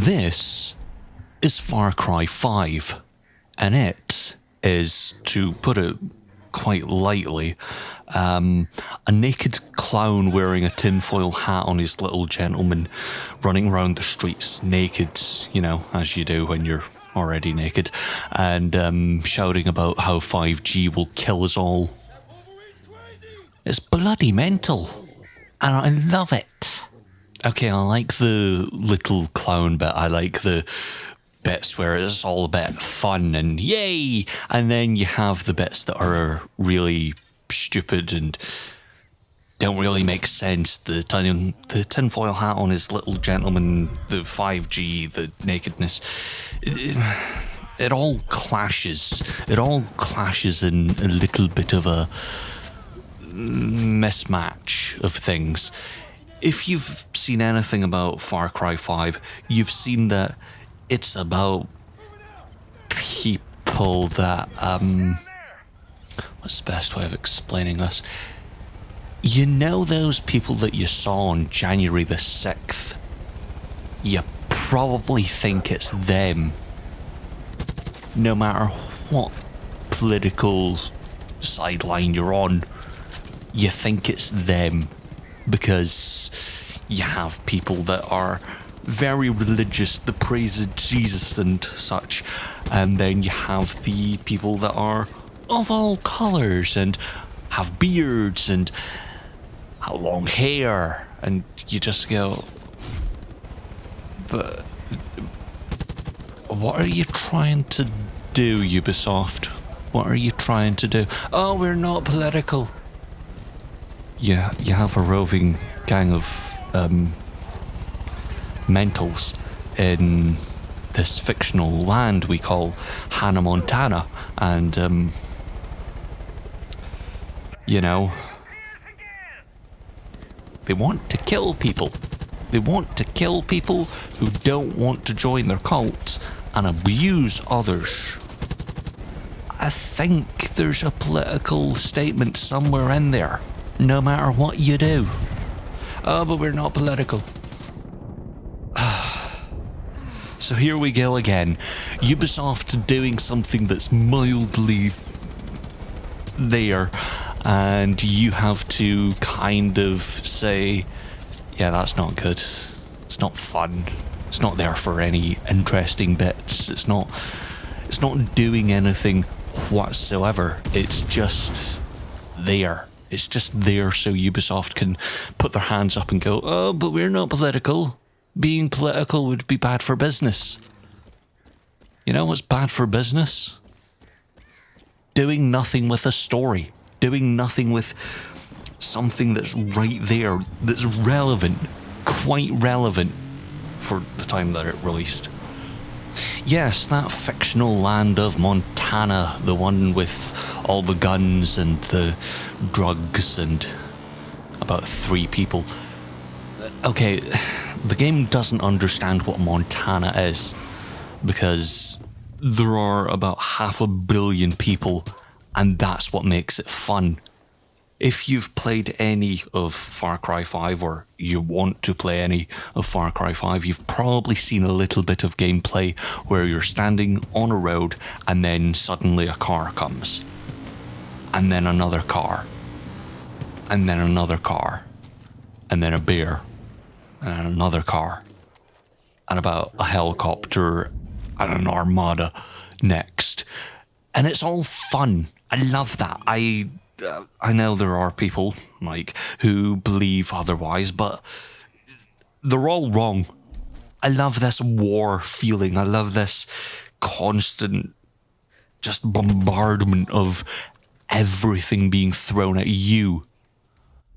This is Far Cry 5, and it is, to put it quite lightly, a naked clown wearing a tinfoil hat on his little gentleman, running around the streets naked, you know, as you do when you're already naked, and shouting about how 5G will kill us all. It's bloody mental, and I love it. Okay, I like the little clown bit. I like the bits where it's all a bit fun and yay, and then you have the bits that are really stupid and don't really make sense. The tinfoil hat on his little gentleman, the 5G, the nakedness. It all clashes. It all clashes in a little bit of a mismatch of things. If you've seen anything about Far Cry 5, you've seen that it's about people that, what's the best way of explaining this? You know those people that you saw on January the 6th? You probably think it's them. No matter what political sideline you're on, you think it's them. Because you have people that are very religious, that praise Jesus and such, and then you have the people that are of all colours and have beards and have long hair, and you just go, but what are you trying to do, Ubisoft? What are you trying to do? Oh, we're not political. Yeah, you have a roving gang of mentals in this fictional land we call Hannah Montana, and you know, they want to kill people. They want to kill people who don't want to join their cults and abuse others. I think there's a political statement somewhere in there. No matter what you do. Oh, but we're not political. So here we go again. Ubisoft doing something that's mildly there, and you have to kind of say, yeah, that's not good. It's not fun. It's not there for any interesting bits. It's not doing anything whatsoever. It's just there. It's just there so Ubisoft can put their hands up and go, oh, but we're not political. Being political would be bad for business. You know what's bad for business? Doing nothing with a story. Doing nothing with something that's right there, that's relevant, quite relevant for the time that it released. Yes, that fictional land of Montana, the one with all the guns and the drugs and about 3 people. Okay, the game doesn't understand what Montana is, because there are about 500 million people, and that's what makes it fun. If you've played any of Far Cry 5, or you want to play any of Far Cry 5, you've probably seen a little bit of gameplay where you're standing on a road and then suddenly a car comes. And then another car. And then another car. And then a bear. And another car. And about a helicopter and an armada next. And it's all fun. I love that. I know there are people, like, who believe otherwise, but they're all wrong. I love this war feeling. I love this constant just bombardment of everything being thrown at you.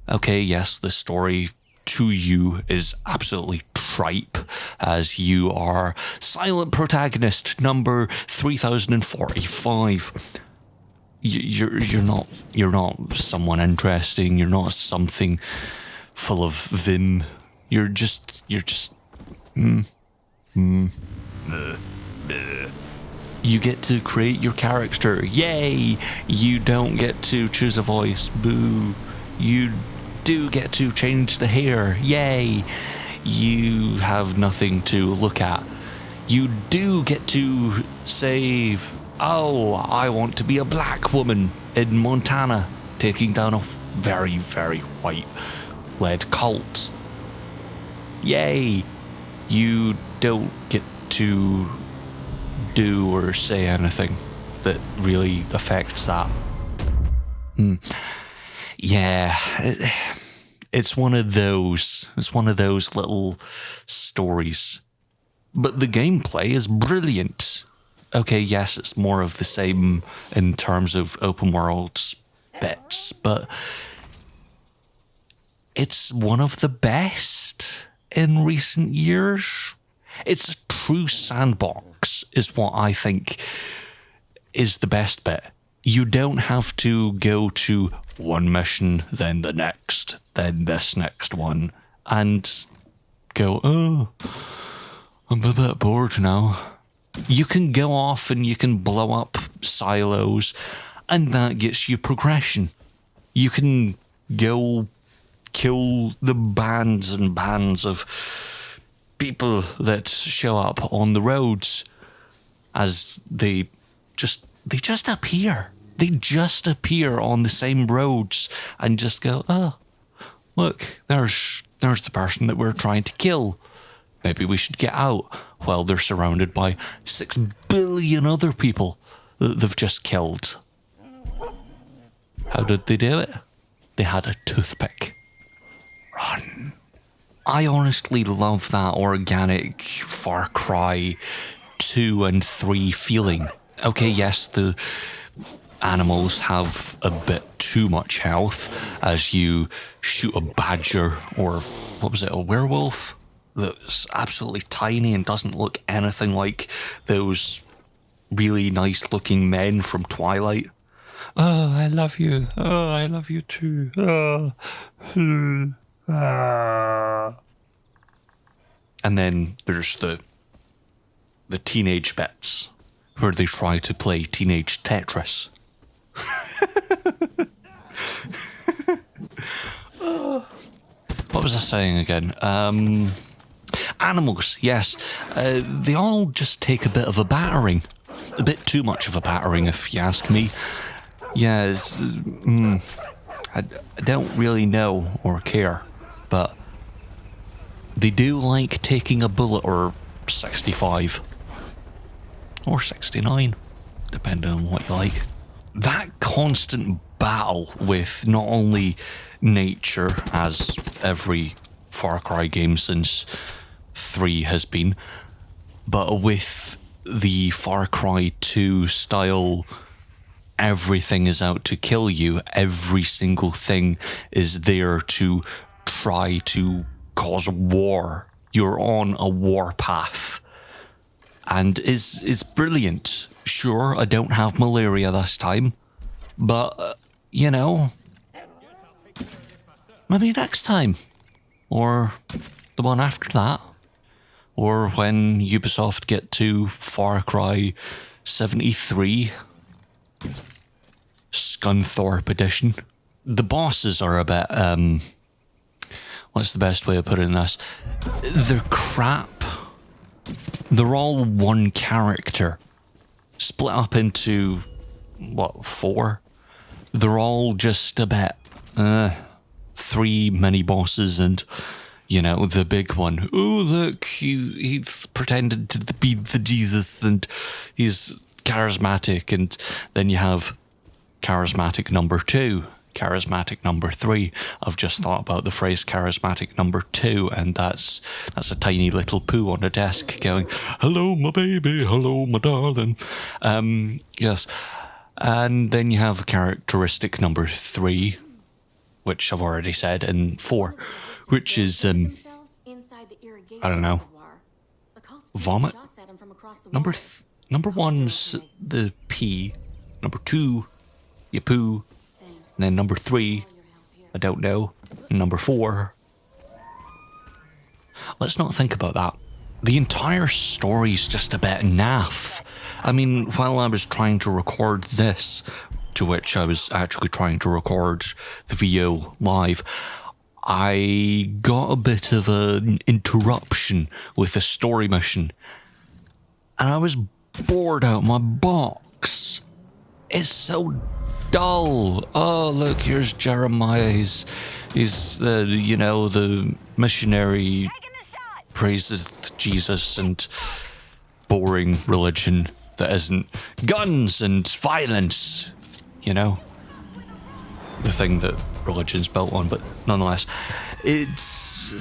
Okay, yes, the story to you is absolutely tripe, as you are silent protagonist number 3045. You're not someone interesting. You're not something full of vim. You're just. You get to create your character. Yay! You don't get to choose a voice. Boo! You do get to change the hair. Yay! You have nothing to look at. You do get to say, oh, I want to be a black woman in Montana, taking down a very, very white-led cult. Yay! You don't get to do or say anything that really affects that. Yeah, it's one of those. It's one of those little stories. But the gameplay is brilliant. Okay, yes, it's more of the same in terms of open world bits, but it's one of the best in recent years. It's a true sandbox, is what I think is the best bit. You don't have to go to one mission, then the next, then this next one, and go, oh, I'm a bit bored now. You can go off and you can blow up silos, and that gets you progression. You can go kill the bands and bands of people that show up on the roads as they just appear. They just appear on the same roads and just go, oh, look, there's the person that we're trying to kill. Maybe we should get out. Well, they're surrounded by 6 billion other people that they've just killed. How did they do it? They had a toothpick. Run. I honestly love that organic Far Cry 2 and 3 feeling. Okay, yes, the animals have a bit too much health as you shoot a badger or, what was it, a werewolf? That's absolutely tiny and doesn't look anything like those really nice looking men from Twilight. Oh, I love you. Oh, I love you too. Oh. And then there's the teenage bits where they try to play teenage Tetris. What was I saying again? Animals, yes. They all just take a bit of a battering. A bit too much of a battering, if you ask me. Yeah, I don't really know or care, but they do like taking a bullet or 65. Or 69, depending on what you like. That constant battle with not only nature, as every Far Cry game since 3 has been, but with the Far Cry 2 style, everything is out to kill you, every single thing is there to try to cause war. You're on a war path. And it's brilliant. Sure, I don't have malaria this time, but, you know, maybe next time. Or the one after that. Or when Ubisoft get to Far Cry 73, Scunthorpe Edition. The bosses are a bit, what's the best way of putting this? They're crap. They're all one character, split up into, 4? They're all just a bit, 3 mini bosses and, you know, the big one. Oh, look, he's pretended to be the Jesus and he's charismatic. And then you have charismatic number 2. Charismatic number 3. I've just thought about the phrase charismatic number 2, and that's a tiny little poo on a desk going, hello my baby, hello my darling. Yes. And then you have characteristic number 3, which I've already said, and 4, which is I don't know, vomit. Number 1's the pee, number 2 you poo, and then number 3, I don't know. And number 4. Let's not think about that. The entire story's just a bit naff. I mean, while I was trying to record this, to which I was actually trying to record the video live, I got a bit of an interruption with a story mission. and I was bored out my box. It's so dull. Oh, look, here's Jeremiah. He's the, the missionary praiseth Jesus and boring religion that isn't guns and violence, the thing that religion's built on, but nonetheless, it's...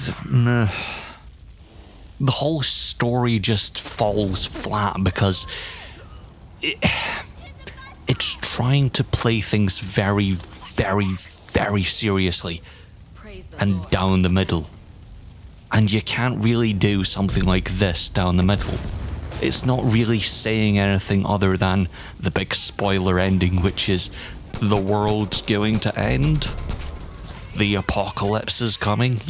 the whole story just falls flat because it's trying to play things very, very, very seriously and down the middle. And you can't really do something like this down the middle. It's not really saying anything other than the big spoiler ending, which is the world's going to end. The apocalypse is coming,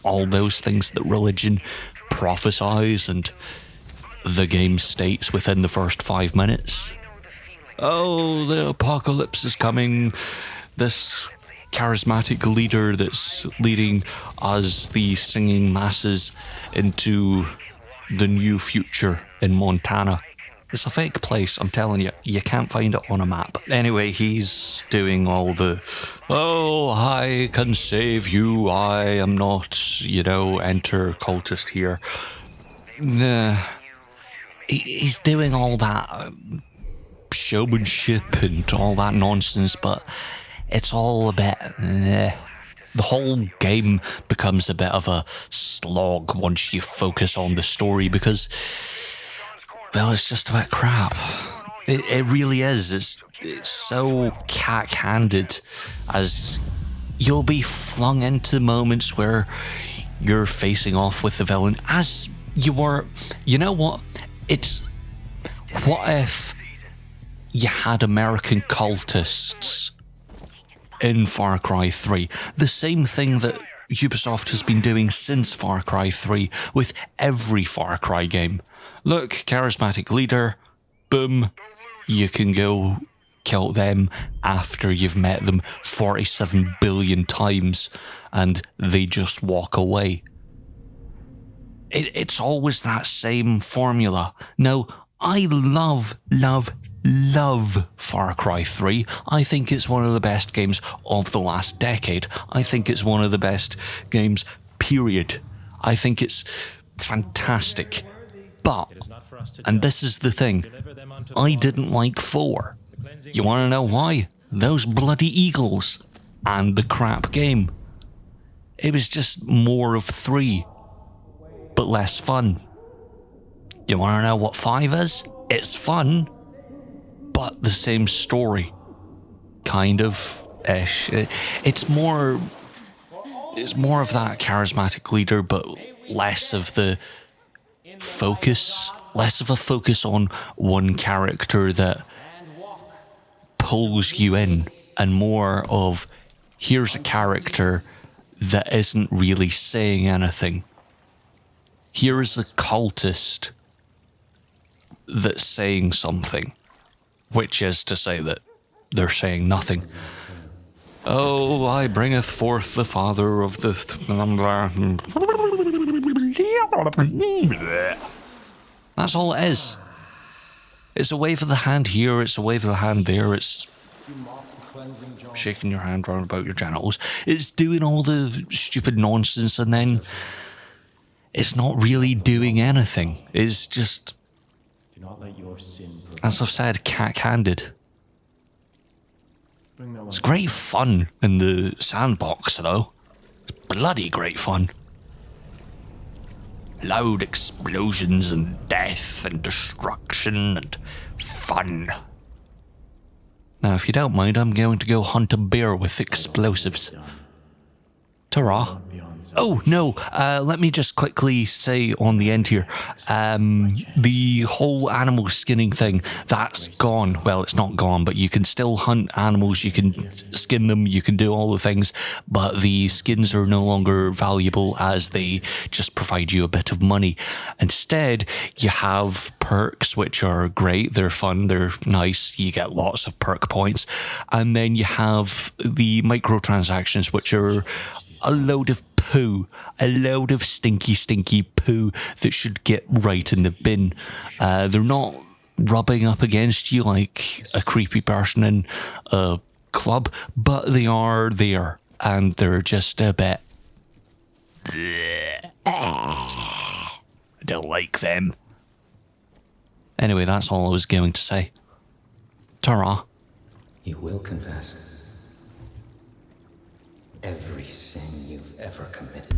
all those things that religion prophesies and the game states within the first 5 minutes. Oh, the apocalypse is coming. This charismatic leader that's leading us, the singing masses, into the new future in Montana. It's a fake place, I'm telling you. You can't find it on a map. Anyway, he's doing all the, oh, I can save you, I am not, enter cultist here. He's doing all that showmanship and all that nonsense, but it's all a bit... The whole game becomes a bit of a slog once you focus on the story because, well, it's just a bit crap. It really is. It's so cack-handed, as you'll be flung into moments where you're facing off with the villain as you were... You know what? What if you had American cultists in Far Cry 3? The same thing that Ubisoft has been doing since Far Cry 3 with every Far Cry game. Look, charismatic leader, boom, you can go kill them after you've met them 47 billion times and they just walk away. It's always that same formula. Now, I love Far Cry 3. I think it's one of the best games of the last decade. I think it's one of the best games, period. I think it's fantastic. But, and this is the thing, I didn't like 4. You want to know why? Those bloody eagles and the crap game. It was just more of 3, but less fun. You want to know what 5 is? It's fun, but the same story. Kind of ish. It's more of that charismatic leader, but less of the focus. Less of a focus on one character that pulls you in, and more of, here's a character that isn't really saying anything. Here is a cultist that's saying something, which is to say that they're saying nothing. Oh, I bringeth forth the father of the... That's all it is. It's a wave of the hand here, it's a wave of the hand there, it's shaking your hand round about your genitals. It's doing all the stupid nonsense, and then it's not really doing anything. It's just, as I've said, cack-handed. It's great fun in the sandbox, though. It's bloody great fun. Loud explosions and death and destruction and fun. Now, if you don't mind, I'm going to go hunt a bear with explosives. Ta-ra. Oh, no, let me just quickly say on the end here, the whole animal skinning thing, that's gone. Well, it's not gone, but you can still hunt animals, you can skin them, you can do all the things, but the skins are no longer valuable as they just provide you a bit of money. Instead, you have perks, which are great, they're fun, they're nice, you get lots of perk points, and then you have the microtransactions, which are a load of poo. A load of stinky, stinky poo that should get right in the bin. They're not rubbing up against you like a creepy person in a club, but they are there, and they're just a bit... I don't like them. Anyway, that's all I was going to say. Ta-ra. You will confess every sin you've ever committed.